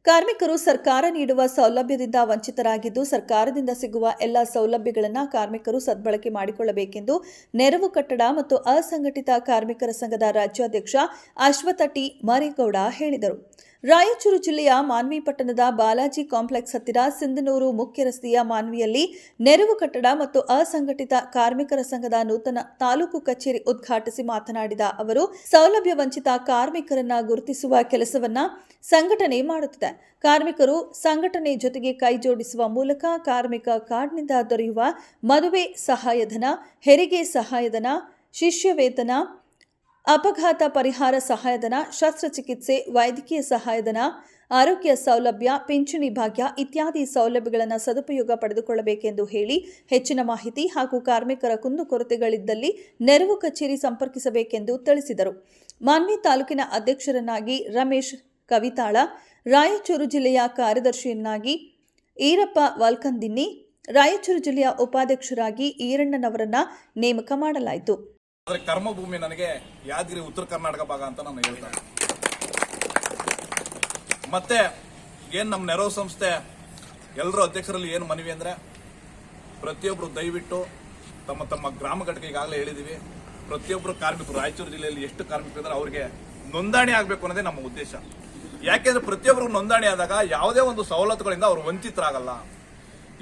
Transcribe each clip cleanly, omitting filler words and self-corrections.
ಕಾರ್ಮಿಕರು ಸರ್ಕಾರ ನೀಡುವ ಸೌಲಭ್ಯದಿಂದ ವಂಚಿತರಾಗಿದ್ದು, ಸರ್ಕಾರದಿಂದ ಸಿಗುವ ಎಲ್ಲ ಸೌಲಭ್ಯಗಳನ್ನು ಕಾರ್ಮಿಕರು ಸದ್ಬಳಕೆ ಮಾಡಿಕೊಳ್ಳಬೇಕೆಂದು ನೆರವು ಕಟ್ಟಡ ಮತ್ತು ಅಸಂಘಟಿತ ಕಾರ್ಮಿಕರ ಸಂಘದ ರಾಜ್ಯಾಧ್ಯಕ್ಷ ಅಶ್ವಥ ಟಿ ಮರೇಗೌಡ ಹೇಳಿದರು. ರಾಯಚೂರು ಜಿಲ್ಲೆಯ ಮಾನ್ವಿ ಪಟ್ಟಣದ ಬಾಲಾಜಿ ಕಾಂಪ್ಲೆಕ್ಸ್ ಹತ್ತಿರ ಸಿಂಧನೂರು ಮುಖ್ಯ ರಸ್ತೆಯ ಮಾನ್ವಿಯಲ್ಲಿ ನೆರವು ಕಟ್ಟಡ ಮತ್ತು ಅಸಂಘಟಿತ ಕಾರ್ಮಿಕರ ಸಂಘದ ನೂತನ ತಾಲೂಕು ಕಚೇರಿ ಉದ್ಘಾಟಿಸಿ ಮಾತನಾಡಿದ ಅವರು, ಸೌಲಭ್ಯ ವಂಚಿತ ಕಾರ್ಮಿಕರನ್ನ ಗುರುತಿಸುವ ಕೆಲಸವನ್ನ ಸಂಘಟನೆ ಮಾಡುತ್ತಿದೆ. ಕಾರ್ಮಿಕರು ಸಂಘಟನೆ ಜೊತೆಗೆ ಕೈ ಜೋಡಿಸುವ ಮೂಲಕ ಕಾರ್ಮಿಕ ಕಾರ್ಡ್ನಿಂದ ದೊರೆಯುವ ಮದುವೆ ಸಹಾಯಧನ, ಹೆರಿಗೆ ಸಹಾಯಧನ, ಶಿಷ್ಯ ವೇತನ, ಅಪಘಾತ ಪರಿಹಾರ ಸಹಾಯಧನ, ಶಸ್ತ್ರಚಿಕಿತ್ಸೆ, ವೈದ್ಯಕೀಯ ಸಹಾಯಧನ, ಆರೋಗ್ಯ ಸೌಲಭ್ಯ, ಪಿಂಚಣಿ ಭಾಗ್ಯ ಇತ್ಯಾದಿ ಸೌಲಭ್ಯಗಳನ್ನು ಸದುಪಯೋಗ ಪಡೆದುಕೊಳ್ಳಬೇಕೆಂದು ಹೇಳಿ, ಹೆಚ್ಚಿನ ಮಾಹಿತಿ ಹಾಗೂ ಕಾರ್ಮಿಕರ ಕುಂದುಕೊರತೆಗಳಿದ್ದಲ್ಲಿ ನೆರವು ಕಚೇರಿ ಸಂಪರ್ಕಿಸಬೇಕೆಂದು ತಿಳಿಸಿದರು. ಮಾನ್ವಿ ತಾಲೂಕಿನ ಅಧ್ಯಕ್ಷರನ್ನಾಗಿ ರಮೇಶ್ ಕವಿತಾಳ, ರಾಯಚೂರು ಜಿಲ್ಲೆಯ ಕಾರ್ಯದರ್ಶಿಯನ್ನಾಗಿ ಈರಪ್ಪ ವಾಲ್ಕಂದಿನ್ನಿ, ರಾಯಚೂರು ಜಿಲ್ಲೆಯ ಉಪಾಧ್ಯಕ್ಷರಾಗಿ ಈರಣ್ಣನವರನ್ನ ನೇಮಕ ಮಾಡಲಾಯಿತು. ಕರ್ಮಭೂಮಿ ನನಗೆ ಯಾದಗಿರಿ ಉತ್ತರ ಕರ್ನಾಟಕ ಭಾಗ ಅಂತ ನಾನು ಹೇಳ್ತೇನೆ. ಮತ್ತೆ ಏನ್ ನಮ್ಮ ನೆರವು ಸಂಸ್ಥೆ ಎಲ್ಲರೂ ಅಧ್ಯಕ್ಷರಲ್ಲಿ ಏನು ಮನವಿ ಅಂದ್ರೆ, ಪ್ರತಿಯೊಬ್ಬರು ದಯವಿಟ್ಟು ತಮ್ಮ ತಮ್ಮ ಗ್ರಾಮ ಘಟಕ ಈಗಾಗಲೇ ಹೇಳಿದೀವಿ, ಪ್ರತಿಯೊಬ್ಬರು ಕಾರ್ಮಿಕರು ರಾಯಚೂರು ಜಿಲ್ಲೆಯಲ್ಲಿ ಎಷ್ಟು ಕಾರ್ಮಿಕರು ಇದ್ದಾರೆ ಅವರಿಗೆ ನೋಂದಣಿ ಆಗಬೇಕು ಅನ್ನೋದೇ ನಮ್ಮ ಉದ್ದೇಶ. ಯಾಕೆಂದ್ರೆ ಪ್ರತಿಯೊಬ್ಬರು ನೋಂದಣಿ ಆದಾಗ ಯಾವುದೇ ಒಂದು ಸವಲತ್ತುಗಳಿಂದ ಅವರು ವಂಚಿತರಾಗಲ್ಲ.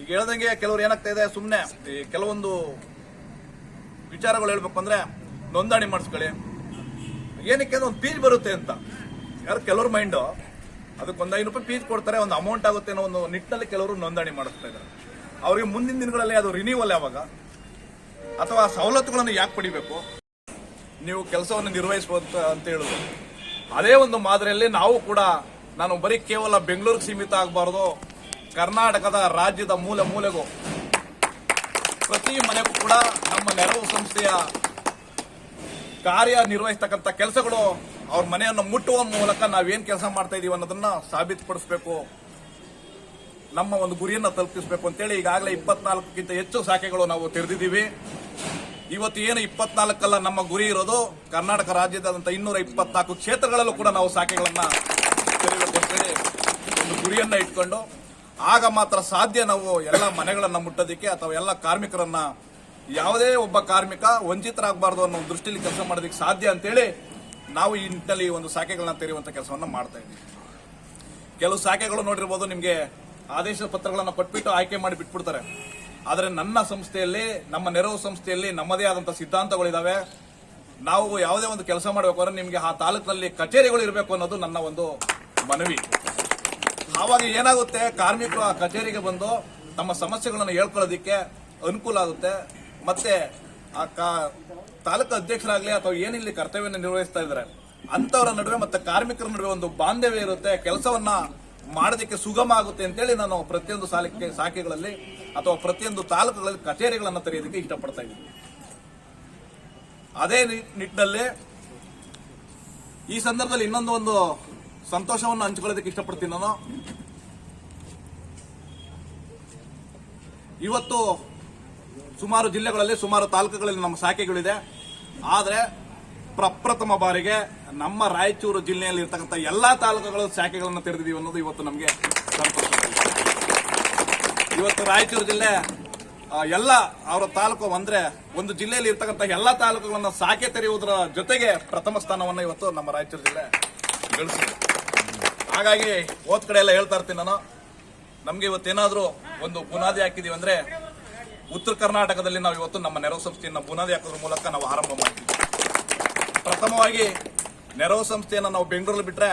ಈಗ ಹೇಳ್ದಂಗೆ ಕೆಲವರು ಏನಾಗ್ತಾ ಇದೆ, ಸುಮ್ಮನೆ ಕೆಲವೊಂದು ವಿಚಾರಗಳು ಹೇಳ್ಬೇಕು ಅಂದ್ರೆ ನೋಂದಣಿ ಮಾಡಿಸ್ಕೊಳ್ಳಿ, ಏನಕ್ಕೆ ಒಂದು ಫೀಸ್ ಬರುತ್ತೆ ಅಂತ ಯಾರು ಕೆಲವ್ರ ಮೈಂಡು, ಅದಕ್ಕೆ ಒಂದು 5 ರೂಪಾಯಿ ಫೀಸ್ ಕೊಡ್ತಾರೆ, ಒಂದು ಅಮೌಂಟ್ ಆಗುತ್ತೆ ಅನ್ನೋ ಒಂದು ನಿಟ್ಟಿನಲ್ಲಿ ಕೆಲವರು ನೋಂದಣಿ ಮಾಡಿಸ್ತಾ ಇದ್ದಾರೆ. ಅವರಿಗೆ ಮುಂದಿನ ದಿನಗಳಲ್ಲಿ ಅದು ರಿನ್ಯೂವಲ್ ಯಾವಾಗ ಅಥವಾ ಸವಲತ್ತುಗಳನ್ನು ಯಾಕೆ ಪಡಿಬೇಕು, ನೀವು ಕೆಲಸವನ್ನು ನಿರ್ವಹಿಸಬಹುದು ಅಂತ ಹೇಳುದು. ಅದೇ ಒಂದು ಮಾದರಿಯಲ್ಲಿ ನಾವು ಕೂಡ, ನಾನು ಬರೀ ಕೇವಲ ಬೆಂಗಳೂರಿಗೆ ಸೀಮಿತ ಆಗಬಾರ್ದು, ಕರ್ನಾಟಕದ ರಾಜ್ಯದ ಮೂಲೆ ಮೂಲೆಗೂ ಪ್ರತಿ ಮನೆಗೂ ಕೂಡ ನಮ್ಮ ನೆರವು ಸಂಸ್ಥೆಯ ಕಾರ್ಯ ನಿರ್ವಹಿಸ್ತಕ್ಕಂಥ ಕೆಲಸಗಳು ಅವ್ರ ಮನೆಯನ್ನು ಮುಟ್ಟುವ ಮೂಲಕ ನಾವೇನ್ ಕೆಲಸ ಮಾಡ್ತಾ ಇದೀವಿ ಅನ್ನೋದನ್ನ ಸಾಬೀತುಪಡಿಸಬೇಕು, ನಮ್ಮ ಒಂದು ಗುರಿಯನ್ನ ತಲುಪಿಸಬೇಕು ಅಂತೇಳಿ ಈಗಾಗಲೇ 24ಕ್ಕಿಂತ ಹೆಚ್ಚು ಶಾಖೆಗಳು ನಾವು ತೆರೆದಿದ್ದೀವಿ. ಇವತ್ತು ಏನು 24 ನಮ್ಮ ಗುರಿ ಇರೋದು, ಕರ್ನಾಟಕ ರಾಜ್ಯದಾದಂಥ 224 ಕ್ಷೇತ್ರಗಳಲ್ಲೂ ಕೂಡ ನಾವು ಶಾಖೆಗಳನ್ನ ತೆರೆಯಬೇಕು ಅಂತೇಳಿ ಒಂದು ಗುರಿಯನ್ನ ಇಟ್ಕೊಂಡು, ಆಗ ಮಾತ್ರ ಸಾಧ್ಯ ನಾವು ಎಲ್ಲ ಮನೆಗಳನ್ನ ಮುಟ್ಟೋದಿಕ್ಕೆ ಅಥವಾ ಎಲ್ಲ ಕಾರ್ಮಿಕರನ್ನ, ಯಾವುದೇ ಒಬ್ಬ ಕಾರ್ಮಿಕ ವಂಚಿತರಾಗಬಾರ್ದು ಅನ್ನೋ ದೃಷ್ಟಿಯಲ್ಲಿ ಕೆಲಸ ಮಾಡೋದಕ್ಕೆ ಸಾಧ್ಯ ಅಂತೇಳಿ ನಾವು ಈ ನಿಟ್ಟಿನಲ್ಲಿ ಒಂದು ಶಾಖೆಗಳನ್ನ ತೆರೆಯುವಂತ ಕೆಲಸವನ್ನ ಮಾಡ್ತಾ ಇದ್ದೀವಿ. ಕೆಲವು ಶಾಖೆಗಳು ನೋಡಿರ್ಬೋದು, ನಿಮಗೆ ಆದೇಶ ಪತ್ರಗಳನ್ನು ಕೊಟ್ಬಿಟ್ಟು ಆಯ್ಕೆ ಮಾಡಿ ಬಿಟ್ಬಿಡ್ತಾರೆ. ಆದರೆ ನನ್ನ ಸಂಸ್ಥೆಯಲ್ಲಿ, ನಮ್ಮ ನೆರವು ಸಂಸ್ಥೆಯಲ್ಲಿ ನಮ್ಮದೇ ಆದಂತಹ ಸಿದ್ಧಾಂತಗಳಿದಾವೆ. ನಾವು ಯಾವುದೇ ಒಂದು ಕೆಲಸ ಮಾಡಬೇಕು ಅಂದ್ರೆ ನಿಮಗೆ ಆ ತಾಲೂಕಿನಲ್ಲಿ ಕಚೇರಿಗಳು ಇರಬೇಕು ಅನ್ನೋದು ನನ್ನ ಒಂದು ಮನವಿ. ಆವಾಗ ಏನಾಗುತ್ತೆ, ಕಾರ್ಮಿಕರು ಆ ಕಚೇರಿಗೆ ಬಂದು ತಮ್ಮ ಸಮಸ್ಯೆಗಳನ್ನು ಹೇಳ್ಕೊಳ್ಳೋದಿಕ್ಕೆ ಅನುಕೂಲ ಆಗುತ್ತೆ. ಮತ್ತೆ ಆ ತಾಲೂಕು ಅಧ್ಯಕ್ಷರಾಗ್ಲಿ ಅಥವಾ ಏನಿಲ್ಲಿ ಕರ್ತವ್ಯವನ್ನು ನಿರ್ವಹಿಸ್ತಾ ಇದ್ದಾರೆ ಅಂತವರ ನಡುವೆ ಮತ್ತೆ ಕಾರ್ಮಿಕರ ನಡುವೆ ಒಂದು ಬಾಂಧವ್ಯ ಇರುತ್ತೆ, ಕೆಲಸವನ್ನ ಮಾಡೋದಕ್ಕೆ ಸುಗಮ ಆಗುತ್ತೆ ಅಂತೇಳಿ ನಾನು ಪ್ರತಿಯೊಂದು ಶಾಖೆಗಳಲ್ಲಿ ಅಥವಾ ಪ್ರತಿಯೊಂದು ತಾಲೂಕುಗಳಲ್ಲಿ ಕಚೇರಿಗಳನ್ನು ತೆರೆಯೋದಕ್ಕೆ ಇಷ್ಟಪಡ್ತಾ ಇದ್ದೀನಿ. ಅದೇ ನಿಟ್ಟಿನಲ್ಲಿ ಈ ಸಂದರ್ಭದಲ್ಲಿ ಇನ್ನೊಂದು ಸಂತೋಷವನ್ನು ಹಂಚಿಕೊಳ್ಳೋದಕ್ಕೆ ಇಷ್ಟಪಡ್ತೀನಿ. ನಾನು ಇವತ್ತು ಸುಮಾರು ಜಿಲ್ಲೆಗಳಲ್ಲಿ, ಸುಮಾರು ತಾಲೂಕುಗಳಲ್ಲಿ ನಮ್ಮ ಶಾಖೆಗಳಿದೆ. ಆದರೆ ಪ್ರಪ್ರಥಮ ಬಾರಿಗೆ ನಮ್ಮ ರಾಯಚೂರು ಜಿಲ್ಲೆಯಲ್ಲಿ ಇರ್ತಕ್ಕಂಥ ಎಲ್ಲಾ ತಾಲೂಕುಗಳ ಶಾಖೆಗಳನ್ನು ತೆರೆದಿದ್ದೀವಿ ಅನ್ನೋದು ಇವತ್ತು ನಮಗೆ ಸಂತೋಷ. ಇವತ್ತು ರಾಯಚೂರು ಜಿಲ್ಲೆ ಎಲ್ಲ ಅವರ ತಾಲೂಕು ಅಂದ್ರೆ ಒಂದು ಜಿಲ್ಲೆಯಲ್ಲಿ ಇರ್ತಕ್ಕಂಥ ಎಲ್ಲಾ ತಾಲೂಕುಗಳನ್ನು ಶಾಖೆ ತೆರೆಯುವುದರ ಜೊತೆಗೆ ಪ್ರಥಮ ಸ್ಥಾನವನ್ನು ಇವತ್ತು ನಮ್ಮ ರಾಯಚೂರು ಜಿಲ್ಲೆ ಗಳಿಸಿದೆ. ಹಾಗಾಗಿ ಹೋದ್ ಕಡೆ ಎಲ್ಲ ಹೇಳ್ತಾ ಇರ್ತೀನಿ ನಾನು, ನಮ್ಗೆ ಇವತ್ತೇನಾದ್ರೂ ಒಂದು ಬುನಾದಿ ಹಾಕಿದೀವಿ ಅಂದ್ರೆ ಉತ್ತರ ಕರ್ನಾಟಕದಲ್ಲಿ ನಾವು ಇವತ್ತು ನಮ್ಮ ನೆರವು ಸಂಸ್ಥೆಯನ್ನು ಬುನಾದಿ ಹಾಕೋದ್ರ ಮೂಲಕ ನಾವು ಆರಂಭ ಮಾಡ್ತೀವಿ. ಪ್ರಥಮವಾಗಿ ನೆರವು ಸಂಸ್ಥೆಯನ್ನು ನಾವು ಬೆಂಗಳೂರಲ್ಲಿ ಬಿಟ್ರೆ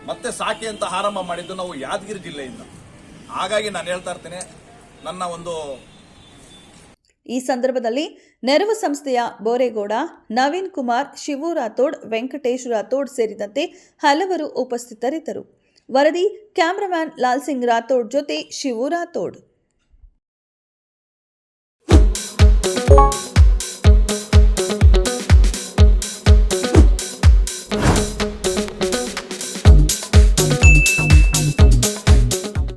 ಮತ್ತೆ ಶಾಖೆ ಅಂತ ಆರಂಭ ಮಾಡಿದ್ದು ನಾವು ಯಾದಗಿರಿ ಜಿಲ್ಲೆಯಿಂದ. ಹಾಗಾಗಿ ನಾನು ಹೇಳ್ತಾ ಇರ್ತೀನಿ, ನನ್ನ ಒಂದು ಈ ಸಂದರ್ಭದಲ್ಲಿ ನೆರವು ಸಂಸ್ಥೆಯ ಬೋರೇಗೌಡ, ನವೀನ್ ಕುಮಾರ್, ಶಿವು ರಾಥೋಡ್, ವೆಂಕಟೇಶ್ ರಾಥೋಡ್ ಸೇರಿದಂತೆ ಹಲವರು ಉಪಸ್ಥಿತರಿದ್ದರು. ವರದಿ ಕ್ಯಾಮರಾಮ್ಯಾನ್ ಲಾಲ್ ಸಿಂಗ್ ರಾಥೋಡ್ ಜೊತೆ ಶಿವು ರಾಥೋಡ್.